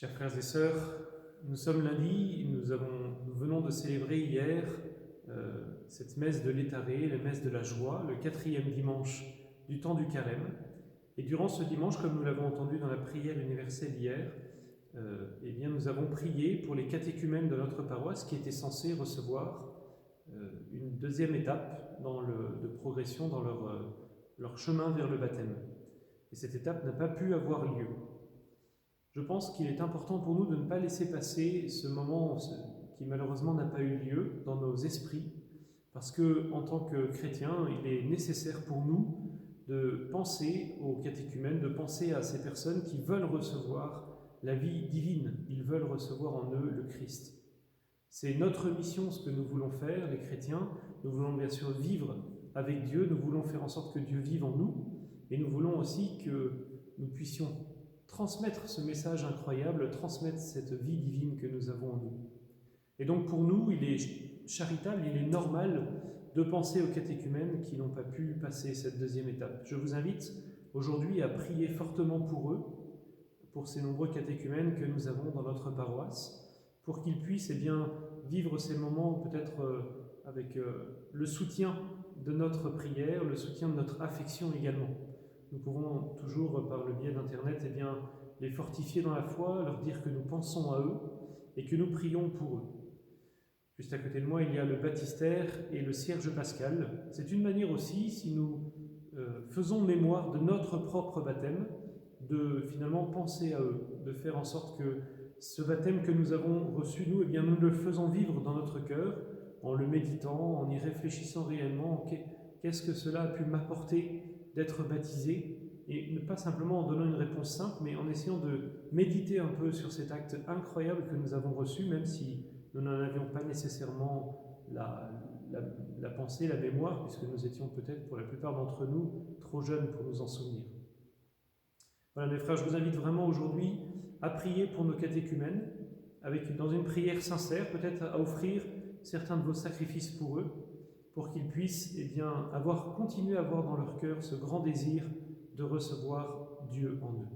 Chers frères et sœurs, nous sommes lundi, nous venons de célébrer hier cette messe de l'Étaré, la messe de la joie, le 4e dimanche du temps du carême. Et durant ce dimanche, comme nous l'avons entendu dans la prière universelle hier, eh bien nous avons prié pour les catéchumènes de notre paroisse qui étaient censés recevoir une deuxième étape de progression dans leur chemin vers le baptême. Et cette étape n'a pas pu avoir lieu. Je pense qu'il est important pour nous de ne pas laisser passer ce moment qui malheureusement n'a pas eu lieu dans nos esprits, parce que en tant que chrétiens, il est nécessaire pour nous de penser aux catéchumènes, de penser à ces personnes qui veulent recevoir la vie divine, ils veulent recevoir en eux le Christ. C'est notre mission, ce que nous voulons faire, les chrétiens. Nous voulons bien sûr vivre avec Dieu, nous voulons faire en sorte que Dieu vive en nous, et nous voulons aussi que nous puissions transmettre ce message incroyable, transmettre cette vie divine que nous avons en nous. Et donc pour nous, il est charitable, il est normal de penser aux catéchumènes qui n'ont pas pu passer cette deuxième étape. Je vous invite aujourd'hui à prier fortement pour eux, pour ces nombreux catéchumènes que nous avons dans notre paroisse, pour qu'ils puissent vivre ces moments peut-être avec le soutien de notre prière, le soutien de notre affection également. Nous pouvons toujours, par le biais d'Internet, les fortifier dans la foi, leur dire que nous pensons à eux et que nous prions pour eux. Juste à côté de moi, il y a le baptistère et le cierge pascal. C'est une manière aussi, si nous faisons mémoire de notre propre baptême, de finalement penser à eux, de faire en sorte que ce baptême que nous avons reçu, nous le faisons vivre dans notre cœur, en le méditant, en y réfléchissant réellement, qu'est-ce que cela a pu m'apporter d'être baptisé, et ne pas simplement en donnant une réponse simple, mais en essayant de méditer un peu sur cet acte incroyable que nous avons reçu, même si nous n'en avions pas nécessairement la pensée, la mémoire, puisque nous étions peut-être, pour la plupart d'entre nous, trop jeunes pour nous en souvenir. Voilà, mes frères, je vous invite vraiment aujourd'hui à prier pour nos catéchumènes, dans une prière sincère, peut-être à offrir certains de vos sacrifices pour eux, pour qu'ils puissent continuer à avoir dans leur cœur ce grand désir de recevoir Dieu en eux.